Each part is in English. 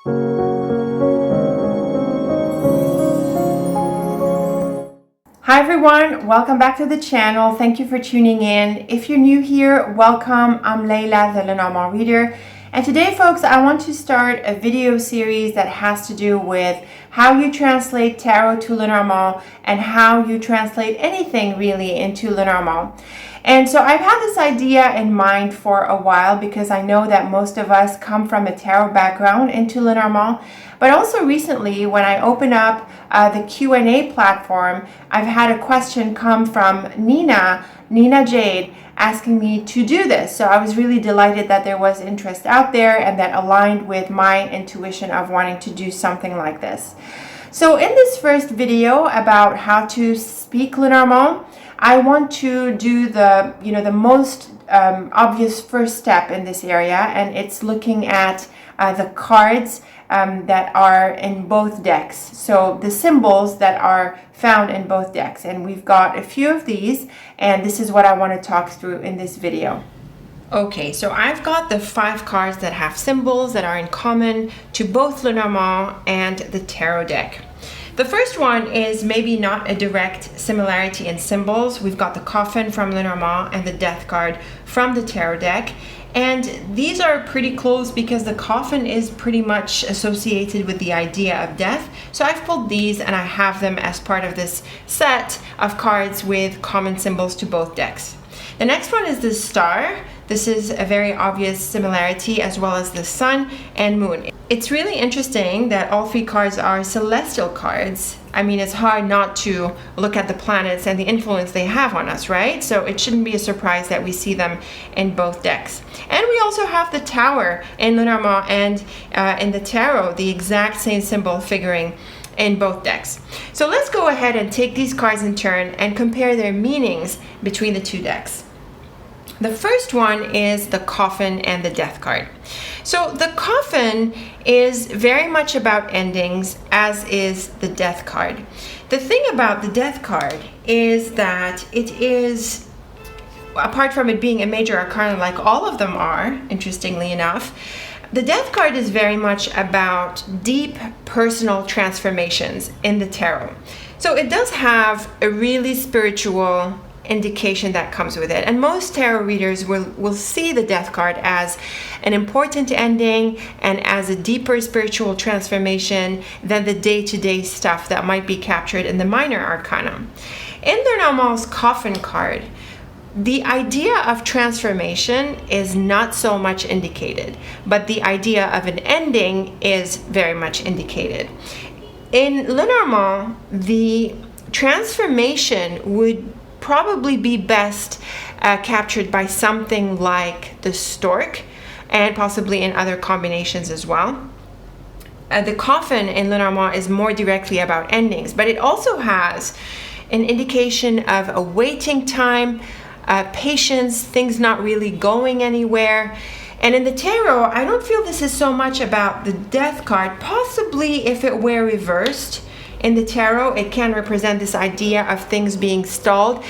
Hi everyone, welcome back to the channel. Thank you for tuning in. If you're new here, welcome. I'm Layla, the Lenormand reader. And today, folks, I want to start a video series that has to do with how you translate tarot to Lenormand and how you translate anything really into Lenormand. And so I've had this idea in mind for a while because I know that most of us come from a tarot background into Lenormand. But also recently, when I open up the Q&A platform, I've had a question come from Nina Jade, asking me to do this. So I was really delighted that there was interest out there and that aligned with my intuition of wanting to do something like this. So in this first video about how to speak Lenormand, I want to do the most obvious first step in this area, and it's looking at the cards that are in both decks. So the symbols that are found in both decks, and we've got a few of these, and this is what I want to talk through in this video. Okay, so I've got the 5 cards that have symbols that are in common to both Lenormand and the tarot deck. The first one is maybe not a direct similarity in symbols. We've got the coffin from Lenormand and the death card from the tarot deck. And these are pretty close because the coffin is pretty much associated with the idea of death. So I've pulled these and I have them as part of this set of cards with common symbols to both decks. The next one is the star. This is a very obvious similarity, as well as the sun and moon. It's really interesting that all 3 cards are celestial cards. I mean, it's hard not to look at the planets and the influence they have on us, right? So it shouldn't be a surprise that we see them in both decks. And we also have the tower in Lenormand and in the tarot, the exact same symbol figuring in both decks. So let's go ahead and take these cards in turn and compare their meanings between the 2 decks. The first one is the coffin and the death card. So the coffin is very much about endings, as is the death card. The thing about the death card is that it is, apart from it being a major arcana like all of them are, interestingly enough, the death card is very much about deep personal transformations in the tarot. So it does have a really spiritual indication that comes with it, and most tarot readers will see the death card as an important ending and as a deeper spiritual transformation than the day-to-day stuff that might be captured in the minor arcana. In Lenormand's coffin card, the idea of transformation is not so much indicated, but the idea of an ending is very much indicated. In Lenormand, the transformation would probably be best captured by something like the stork, and possibly in other combinations as well. The coffin in Lenormand is more directly about endings, but it also has an indication of a waiting time, patience, things not really going anywhere. And in the tarot, I don't feel this is so much about the death card. Possibly if it were reversed, in the tarot, it can represent this idea of things being stalled.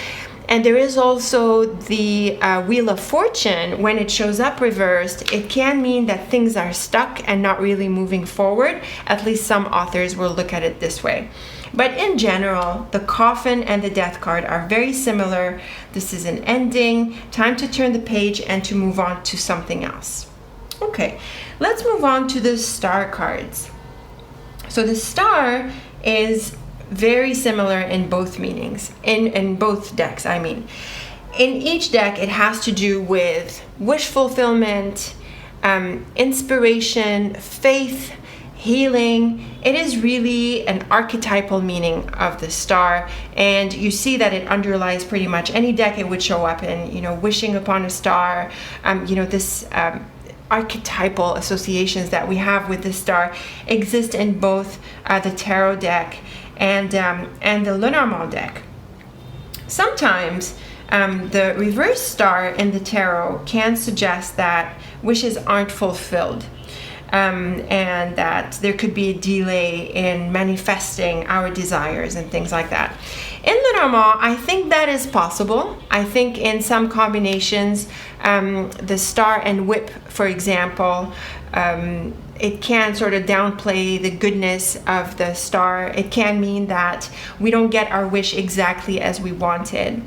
And there is also the Wheel of Fortune. When it shows up reversed, it can mean that things are stuck and not really moving forward. At least some authors will look at it this way. But in general, the coffin and the death card are very similar. This is an ending, time to turn the page and to move on to something else. Okay, let's move on to the star cards. So the star is very similar in both meanings, in both decks, I mean. In each deck, it has to do with wish fulfillment, inspiration, faith, healing. It is really an archetypal meaning of the star, and you see that it underlies pretty much any deck it would show up in, wishing upon a star, this archetypal associations that we have with the star exist in both the tarot deck and the Lenormand deck. Sometimes the reverse star in the tarot can suggest that wishes aren't fulfilled, and that there could be a delay in manifesting our desires and things like that. In Lenormand, I think that is possible. I think in some combinations, the star and whip, for example, it can sort of downplay the goodness of the star. It can mean that we don't get our wish exactly as we wanted.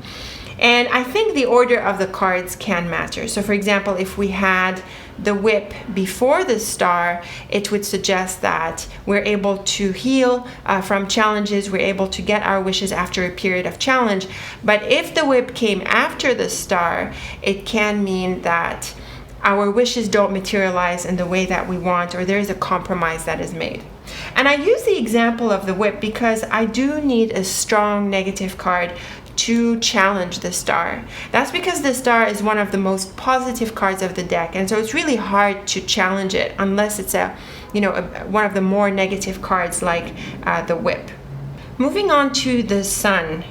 And I think the order of the cards can matter. So for example, if we had the whip before the star, it would suggest that we're able to heal from challenges, we're able to get our wishes after a period of challenge. But if the whip came after the star, it can mean that our wishes don't materialize in the way that we want, or there is a compromise that is made. And I use the example of the whip because I do need a strong negative card to challenge the star. That's because the star is one of the most positive cards of the deck, and so it's really hard to challenge it unless it's one of the more negative cards like the whip. Moving on to the sun.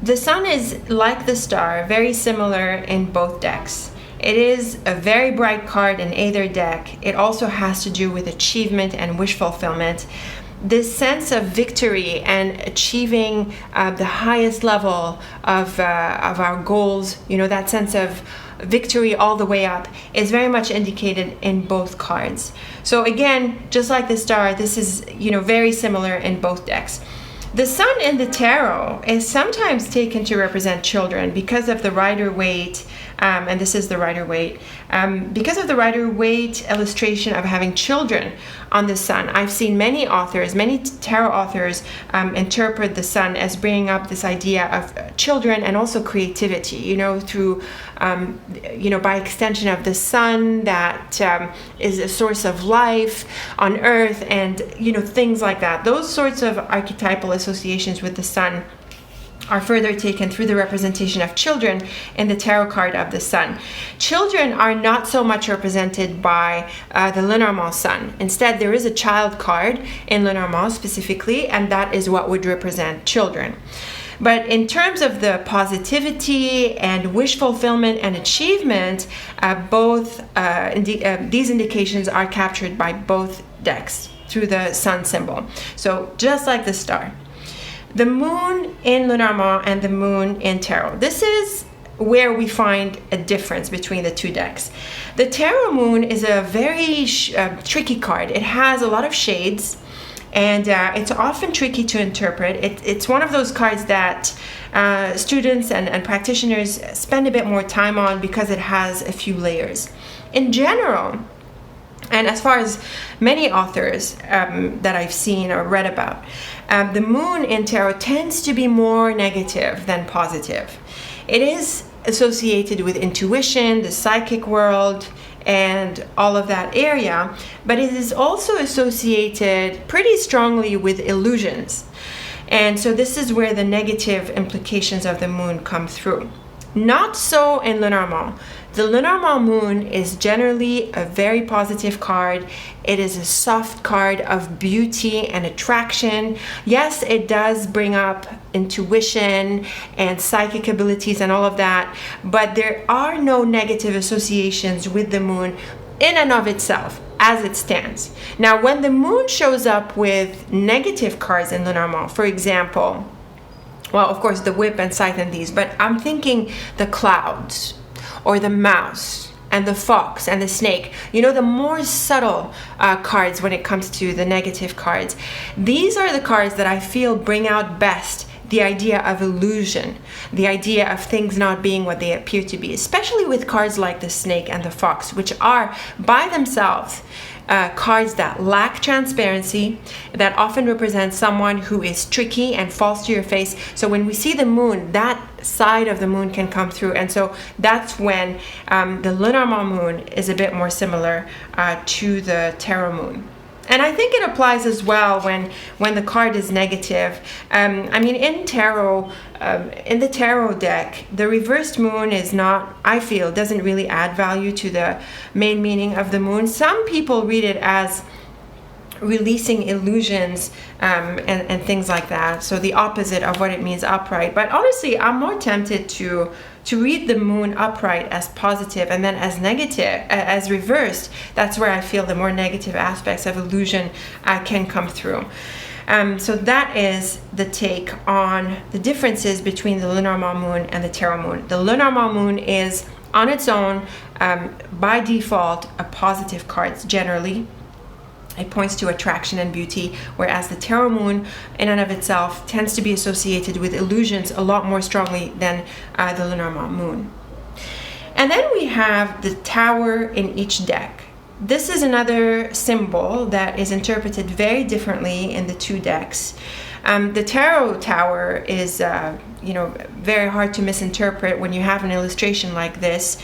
The sun is like the star, very similar in both decks. It is a very bright card in either deck. It also has to do with achievement and wish fulfillment. This sense of victory and achieving the highest level of our goals, that sense of victory all the way up, is very much indicated in both cards. So again, just like the star, this is very similar in both decks. The sun in the tarot is sometimes taken to represent children because of the Rider-Waite, and this is the Rider-Waite, because of the Rider-Waite illustration of having children on the sun. I've seen many tarot authors interpret the sun as bringing up this idea of children and also creativity, through, by extension of the sun that is a source of life on earth, and, things like that. Those sorts of archetypal associations with the sun are further taken through the representation of children in the tarot card of the sun. Children are not so much represented by the Lenormand sun. Instead, there is a child card in Lenormand specifically, and that is what would represent children. But in terms of the positivity and wish fulfillment and achievement, these indications are captured by both decks through the sun symbol. So just like the star. The moon in Lenormand and the moon in tarot. This is where we find a difference between the two decks. The tarot moon is a very tricky card. It has a lot of shades, and it's often tricky to interpret. It's one of those cards that students and practitioners spend a bit more time on because it has a few layers. In general, and as far as many authors that I've seen or read about, the moon in tarot tends to be more negative than positive. It is associated with intuition, the psychic world, and all of that area, but it is also associated pretty strongly with illusions. And so this is where the negative implications of the moon come through. Not so in Lenormand. The Lenormand moon is generally a very positive card. It is a soft card of beauty and attraction. Yes, it does bring up intuition and psychic abilities and all of that, but there are no negative associations with the moon in and of itself as it stands. Now, when the moon shows up with negative cards in Lenormand, for example, well, of course, the whip and scythe and these, but I'm thinking the clouds or the mouse and the fox and the snake, the more subtle cards when it comes to the negative cards. These are the cards that I feel bring out best the idea of illusion, the idea of things not being what they appear to be, especially with cards like the snake and the fox, which are by themselves cards that lack transparency, that often represent someone who is tricky and false to your face. So when we see the moon, that side of the moon can come through, and so that's when the Lenormand moon is a bit more similar to the tarot moon. And I think it applies as well when the card is negative. In tarot, in the tarot deck, the reversed moon is not, I feel, doesn't really add value to the main meaning of the moon. Some people read it as releasing illusions and things like that. So the opposite of what it means upright. But honestly, I'm more tempted to read the moon upright as positive, and then as negative, as reversed. That's where I feel the more negative aspects of illusion can come through. So that is the take on the differences between the Lenormand moon and the tarot moon. The Lenormand moon is on its own, by default, a positive card generally. It points to attraction and beauty, whereas the tarot moon in and of itself tends to be associated with illusions a lot more strongly than the Lenormand moon. And then we have the tower in each deck. This is another symbol that is interpreted very differently in the two decks. The tarot tower is very hard to misinterpret when you have an illustration like this.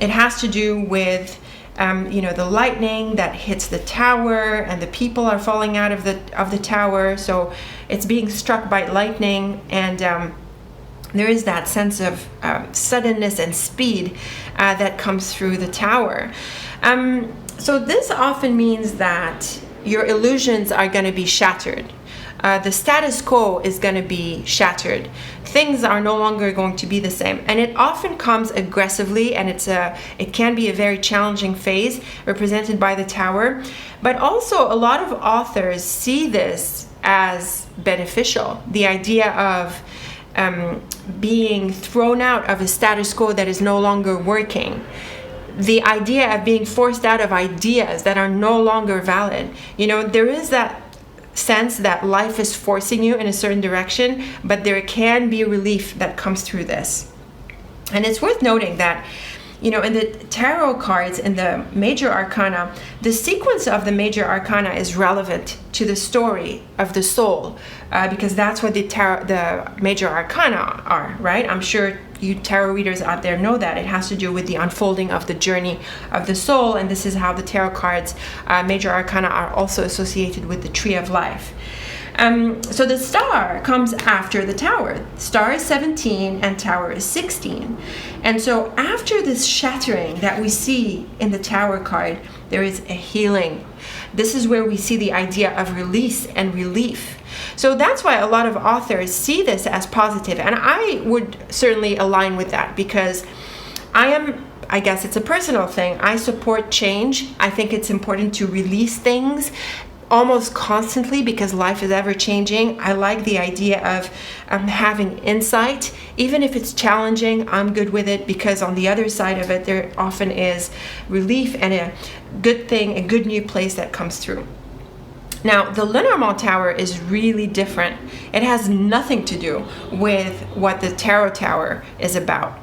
It has to do with the lightning that hits the tower, and the people are falling out of the tower, so it's being struck by lightning, and there is that sense of suddenness and speed that comes through the tower. So this often means that your illusions are going to be shattered. The status quo is going to be shattered. Things are no longer going to be the same, and it often comes aggressively, and it can be a very challenging phase represented by the tower. But also, a lot of authors see this as beneficial. The idea of being thrown out of a status quo that is no longer working. The idea of being forced out of ideas that are no longer valid. There is that sense that life is forcing you in a certain direction, but there can be relief that comes through this. And it's worth noting that, in the tarot cards in the major arcana, the sequence of the major arcana is relevant to the story of the soul, because that's what the major arcana are, right? I'm sure you tarot readers out there know that. It has to do with the unfolding of the journey of the soul, and this is how the tarot cards, major arcana, are also associated with the tree of life. So the star comes after the tower. Star is 17 and tower is 16. And so after this shattering that we see in the tower card, there is a healing. This is where we see the idea of release and relief. So that's why a lot of authors see this as positive. And I would certainly align with that, because I guess it's a personal thing. I support change. I think it's important to release things almost constantly because life is ever changing. I like the idea of having insight. Even if it's challenging, I'm good with it, because on the other side of it, there often is relief and a good thing, a good new place that comes through. Now, the Lenormand tower is really different. It has nothing to do with what the tarot tower is about.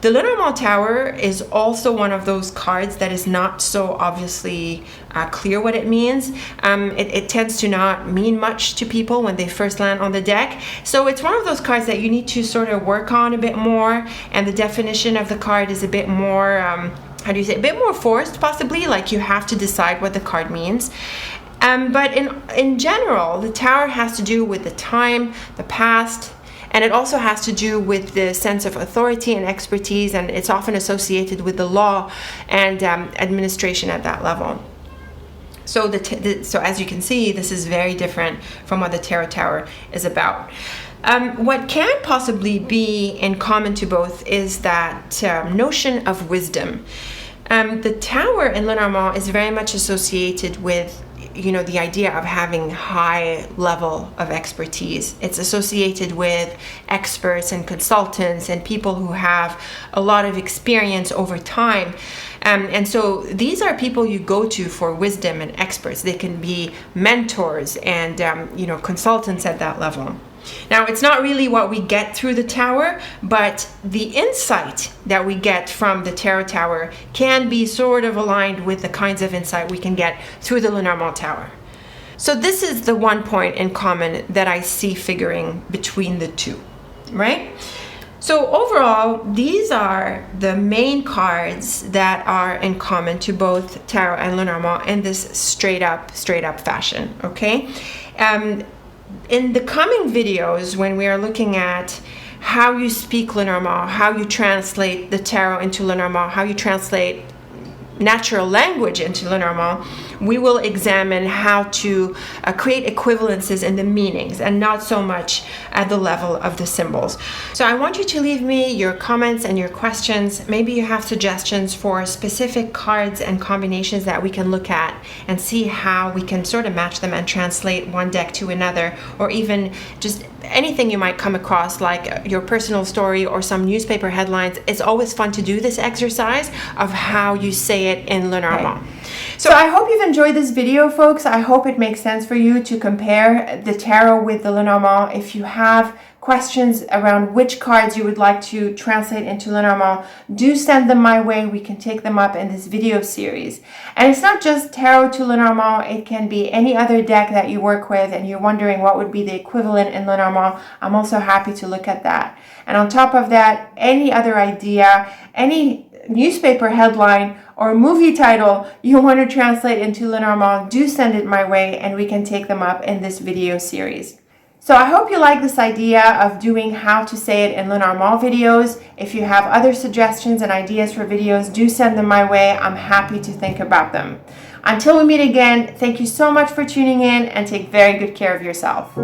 The Lenormand tower is also one of those cards that is not so obviously clear what it means. It tends to not mean much to people when they first land on the deck. So it's one of those cards that you need to sort of work on a bit more, and the definition of the card is a bit more, a bit more forced possibly, like you have to decide what the card means. But in general, the tower has to do with the time, the past, and it also has to do with the sense of authority and expertise, and it's often associated with the law and administration at that level. So, so as you can see, this is very different from what the tarot tower is about. What can possibly be in common to both is that notion of wisdom. The tower in Lenormand is very much associated with the idea of having high level of expertise. It's associated with experts and consultants and people who have a lot of experience over time. And so these are people you go to for wisdom and experts. They can be mentors and, consultants at that level. Now, it's not really what we get through the tower, but the insight that we get from the tarot tower can be sort of aligned with the kinds of insight we can get through the Lenormand tower. So this is the one point in common that I see figuring between the two, right? So overall, these are the main cards that are in common to both tarot and Lenormand in this straight up fashion, okay? In the coming videos, when we are looking at how you speak Lenormand, how you translate the tarot into Lenormand, how you translate natural language into Lenormand, we will examine how to create equivalences in the meanings and not so much at the level of the symbols. So I want you to leave me your comments and your questions. Maybe you have suggestions for specific cards and combinations that we can look at and see how we can sort of match them and translate one deck to another, or even just anything you might come across, like your personal story or some newspaper headlines. It's always fun to do this exercise of how you say it in Lenormand. So I hope you've enjoyed this video, folks. I hope it makes sense for you to compare the tarot with the Lenormand. If you have questions around which cards you would like to translate into Lenormand, do send them my way. We can take them up in this video series. And it's not just tarot to Lenormand. It can be any other deck that you work with and you're wondering what would be the equivalent in Lenormand. I'm also happy to look at that. And on top of that, any other idea, any newspaper headline or movie title you want to translate into Lenormand, do send it my way and we can take them up in this video series. So I hope you like this idea of doing how to say it in Lenormand videos. If you have other suggestions and ideas for videos, do send them my way. I'm happy to think about them. Until we meet again, thank you so much for tuning in and take very good care of yourself.